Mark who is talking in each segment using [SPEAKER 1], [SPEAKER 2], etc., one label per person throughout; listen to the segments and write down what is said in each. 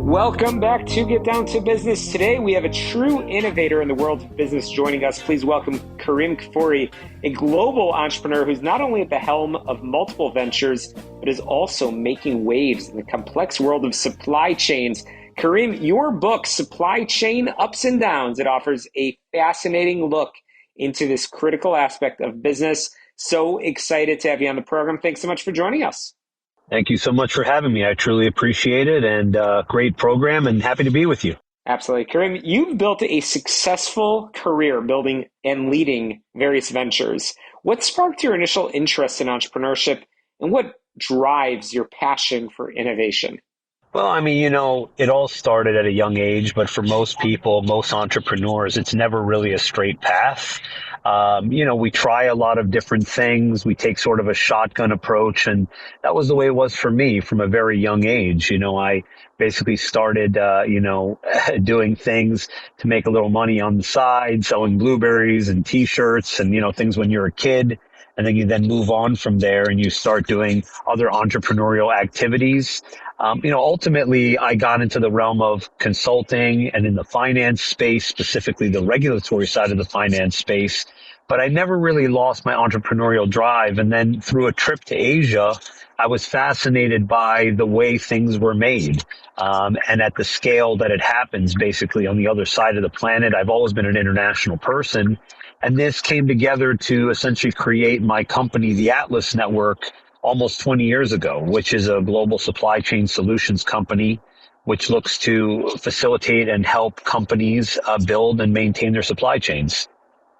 [SPEAKER 1] Welcome back to Get Down to Business. Today we have a true innovator in the world of business joining us. Please welcome Kerim Kfuri, a global entrepreneur who's not only at the helm of multiple ventures, but is also making waves in the complex world of supply chains. Kerim, your book, Supply Chain Ups and Downs, it offers a fascinating look into this critical aspect of business. So excited to have you on the program. Thanks so much for joining us.
[SPEAKER 2] Thank you so much for having me. I truly appreciate it, and great program, and happy to be with you.
[SPEAKER 1] Absolutely. Kerim, you've built a successful career building and leading various ventures. What sparked your initial interest in entrepreneurship, and what drives your passion for innovation?
[SPEAKER 2] Well, I mean, it all started at a young age, but for most people, most entrepreneurs, it's never really a straight path. We try a lot of different things. We take sort of a shotgun approach, and that was the way it was for me from a very young age. I basically started, doing things to make a little money on the side, selling blueberries and T-shirts and, things when you're a kid. And then you then move on from there and you start doing other entrepreneurial activities. Ultimately, I got into the realm of consulting and in the finance space, specifically the regulatory side of the finance space. But I never really lost my entrepreneurial drive. And then through a trip to Asia, I was fascinated by the way things were made and at the scale that it happens basically on the other side of the planet. I've always been an international person. And this came together to essentially create my company, the Atlas Network, almost 20 years ago, which is a global supply chain solutions company, which looks to facilitate and help companies build and maintain their supply chains.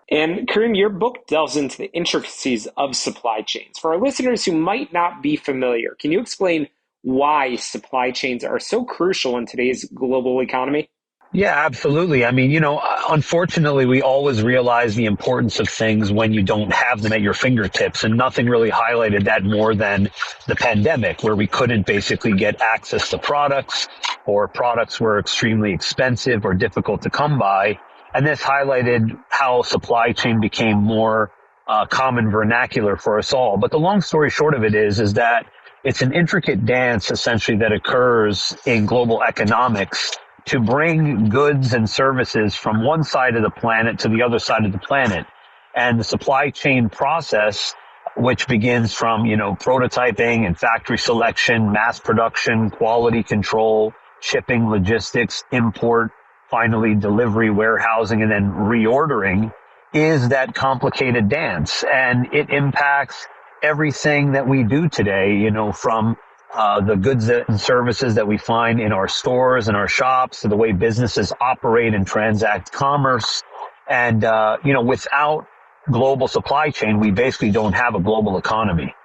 [SPEAKER 1] And Kerim, your book delves into the intricacies of supply chains. For our listeners who might not be familiar, can you explain why supply chains are so crucial in today's global economy?
[SPEAKER 2] Yeah, absolutely. I mean, unfortunately, we always realize the importance of things when you don't have them at your fingertips. And nothing really highlighted that more than the pandemic, where we couldn't basically get access to products, or products were extremely expensive or difficult to come by. And this highlighted how supply chain became more common vernacular for us all. But the long story short of it is that it's an intricate dance, essentially, that occurs in global economics to bring goods and services from one side of the planet to the other side of the planet. And the supply chain process, which begins from, prototyping and factory selection, mass production, quality control, shipping, logistics, import, finally delivery, warehousing, and then reordering, is that complicated dance. And it impacts everything that we do today, from the goods and services that we find in our stores and our shops, to the way businesses operate and transact commerce. And, without global supply chain, we basically don't have a global economy.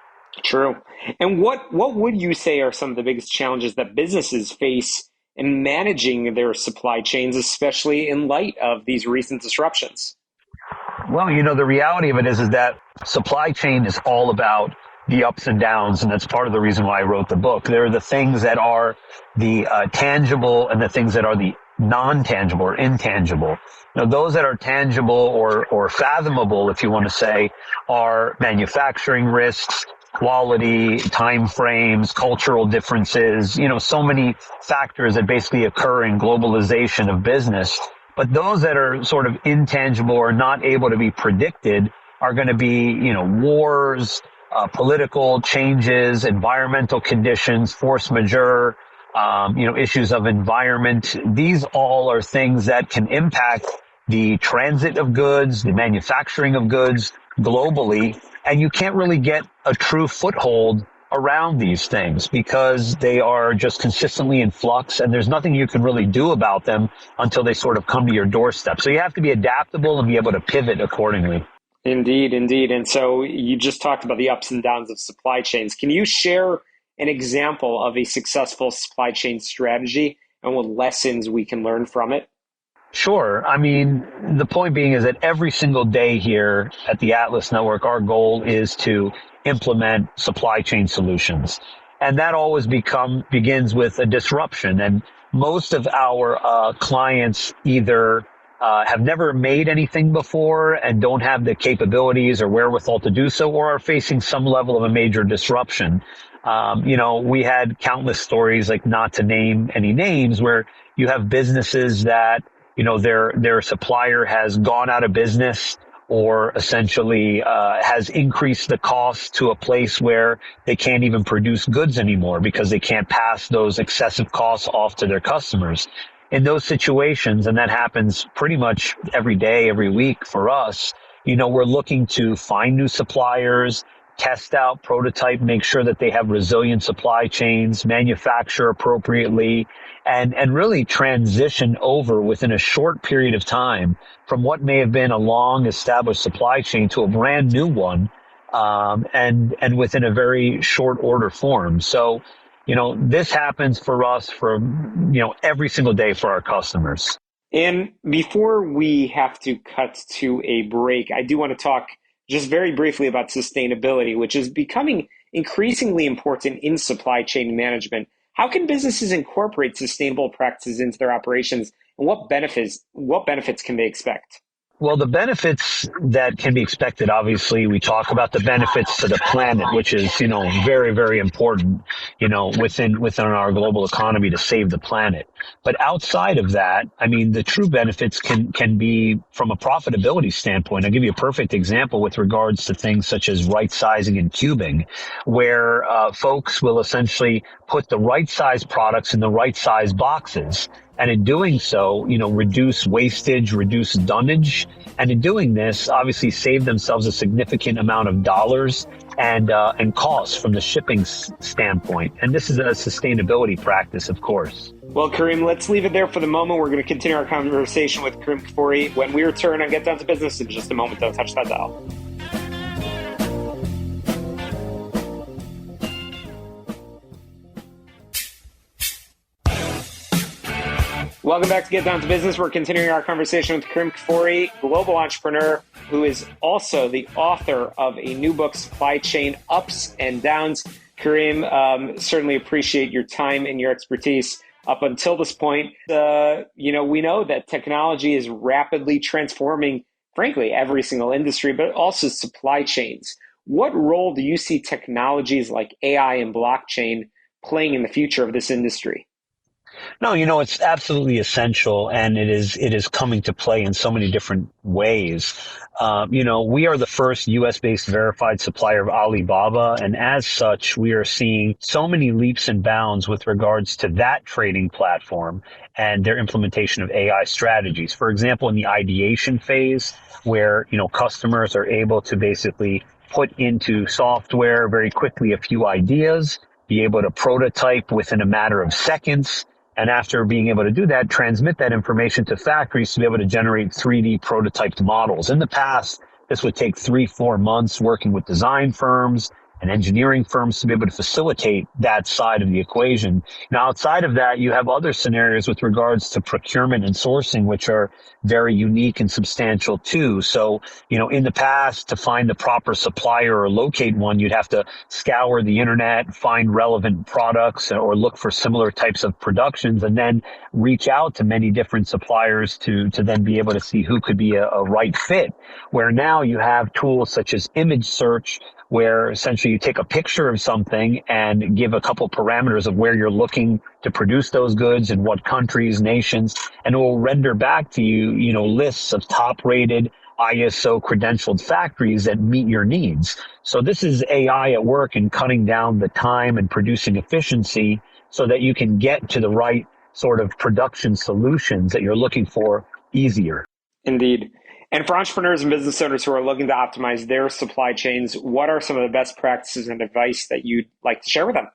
[SPEAKER 1] True. And what would you say are some of the biggest challenges that businesses face in managing their supply chains, especially in light of these recent disruptions?
[SPEAKER 2] Well, the reality of it is that supply chain is all about the ups and downs, and that's part of the reason why I wrote the book. There are the things that are the tangible and the things that are the non-tangible or intangible. Those that are tangible or fathomable, if you want to say, are manufacturing risks, quality, time frames, cultural differences, so many factors that basically occur in globalization of business. But those that are sort of intangible or not able to be predicted are going to be, wars, political changes, environmental conditions, force majeure, issues of environment. These all are things that can impact the transit of goods, the manufacturing of goods globally. And you can't really get a true foothold around these things because they are just consistently in flux, and there's nothing you can really do about them until they sort of come to your doorstep. So you have to be adaptable and be able to pivot accordingly.
[SPEAKER 1] Indeed, indeed. And so you just talked about the ups and downs of supply chains. Can you share an example of a successful supply chain strategy and what lessons we can learn from it?
[SPEAKER 2] Sure. I mean, the point being is that every single day here at the Atlas Network, our goal is to implement supply chain solutions. And that always begins with a disruption. And most of our clients either have never made anything before and don't have the capabilities or wherewithal to do so, or are facing some level of a major disruption. We had countless stories, like not to name any names, where you have businesses that, their supplier has gone out of business or essentially has increased the cost to a place where they can't even produce goods anymore because they can't pass those excessive costs off to their customers. In those situations, and that happens pretty much every day, every week for us, we're looking to find new suppliers, test out, prototype, make sure that they have resilient supply chains, manufacture appropriately, and really transition over within a short period of time from what may have been a long established supply chain to a brand new one, and within a very short order form. So, this happens for us for, every single day for our customers.
[SPEAKER 1] And before we have to cut to a break, I do want to talk just very briefly about sustainability, which is becoming increasingly important in supply chain management. How can businesses incorporate sustainable practices into their operations, and what benefits can they expect?
[SPEAKER 2] Well, the benefits that can be expected, obviously, we talk about the benefits to the planet, which is, very, very important, within our global economy to save the planet. But outside of that, I mean, the true benefits can be from a profitability standpoint. I'll give you a perfect example with regards to things such as right sizing and cubing, where folks will essentially put the right size products in the right size boxes. And in doing so, reduce wastage, reduce dunnage. And in doing this, obviously save themselves a significant amount of dollars and costs from the shipping standpoint. And this is a sustainability practice, of course.
[SPEAKER 1] Well, Kerim, let's leave it there for the moment. We're going to continue our conversation with Kerim Kfuri when we return on Get Down to Business in just a moment. Don't touch that dial. Welcome back to Get Down to Business. We're continuing our conversation with Kerim Kfuri, global entrepreneur who is also the author of a new book, Supply Chain Ups and Downs. Kerim, certainly appreciate your time and your expertise up until this point. We know that technology is rapidly transforming, frankly, every single industry, but also supply chains. What role do you see technologies like AI and blockchain playing in the future of this industry?
[SPEAKER 2] No, it's absolutely essential, and it is coming to play in so many different ways. We are the first U.S.-based verified supplier of Alibaba, and as such, we are seeing so many leaps and bounds with regards to that trading platform and their implementation of AI strategies. For example, in the ideation phase, where, customers are able to basically put into software very quickly a few ideas, be able to prototype within a matter of seconds, and after being able to do that, transmit that information to factories to be able to generate 3D prototyped models. In the past, this would take 3-4 months working with design firms and engineering firms to be able to facilitate that side of the equation. Now, outside of that, you have other scenarios with regards to procurement and sourcing, which are very unique and substantial too. So, in the past, to find the proper supplier or locate one, you'd have to scour the internet, find relevant products or look for similar types of productions, and then reach out to many different suppliers to then be able to see who could be a right fit. Where now you have tools such as image search, where essentially you take a picture of something and give a couple parameters of where you're looking to produce those goods in what countries, nations, and it will render back to you, lists of top-rated ISO credentialed factories that meet your needs. So this is AI at work in cutting down the time and producing efficiency so that you can get to the right sort of production solutions that you're looking for easier.
[SPEAKER 1] Indeed. And for entrepreneurs and business owners who are looking to optimize their supply chains, what are some of the best practices and advice that you'd like to share with them?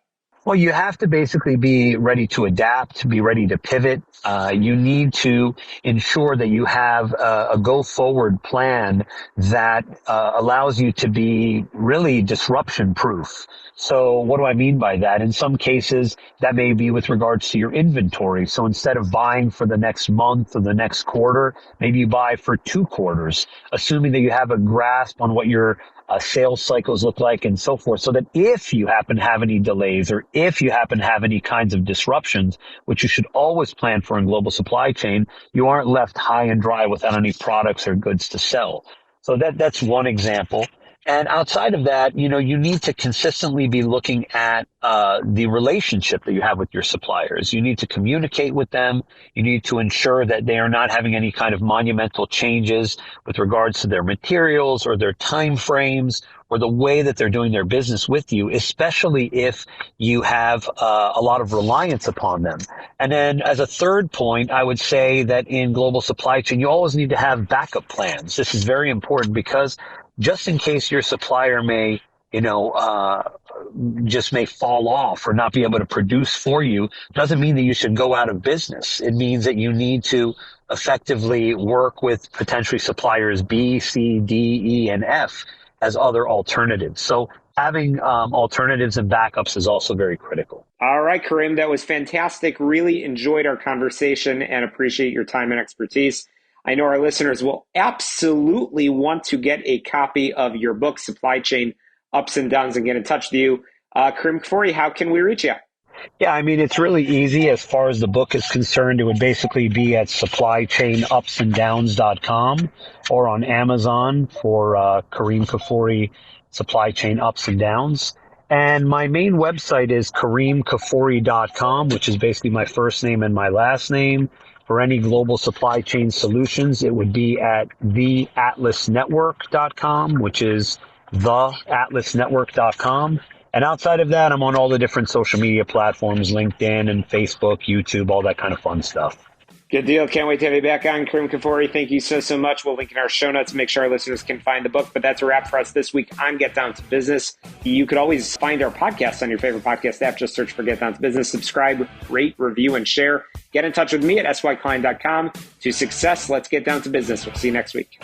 [SPEAKER 2] Well, you have to basically be ready to adapt, be ready to pivot. You need to ensure that you have a go-forward plan that allows you to be really disruption-proof. So what do I mean by that? In some cases, that may be with regards to your inventory. So instead of buying for the next month or the next quarter, maybe you buy for 2 quarters, assuming that you have a grasp on what your sales cycles look like and so forth, so that if you happen to have any delays or if you happen to have any kinds of disruptions, which you should always plan for in global supply chain, you aren't left high and dry without any products or goods to sell. So that's one example. And outside of that, you need to consistently be looking at the relationship that you have with your suppliers. You need to communicate with them. You need to ensure that they are not having any kind of monumental changes with regards to their materials or their time frames or the way that they're doing their business with you, especially if you have a lot of reliance upon them. And then as a third point, I would say that in global supply chain, you always need to have backup plans. This is very important because just in case your supplier may, just may fall off or not be able to produce for you, doesn't mean that you should go out of business. It means that you need to effectively work with potentially suppliers B, C, D, E, and F as other alternatives. So having alternatives and backups is also very critical.
[SPEAKER 1] All right, Kerim, that was fantastic. Really enjoyed our conversation and appreciate your time and expertise. I know our listeners will absolutely want to get a copy of your book, Supply Chain Ups and Downs, and get in touch with you. Kerim Kfuri, how can we reach you?
[SPEAKER 2] Yeah, I mean, it's really easy as far as the book is concerned. It would basically be at supplychainupsanddowns.com or on Amazon for Kerim Kfuri, Supply Chain Ups and Downs. And my main website is kerimkfuri.com, which is basically my first name and my last name. For any global supply chain solutions, it would be at theatlasnetwork.com, which is theatlasnetwork.com. And outside of that, I'm on all the different social media platforms, LinkedIn and Facebook, YouTube, all that kind of fun stuff.
[SPEAKER 1] Good deal. Can't wait to have you back on, Kerim Kfuri. Thank you so much. We'll link in our show notes to make sure our listeners can find the book. But that's a wrap for us this week on Get Down to Business. You could always find our podcast on your favorite podcast app. Just search for Get Down to Business. Subscribe, rate, review, and share. Get in touch with me at syklein.com. To success, let's get down to business. We'll see you next week.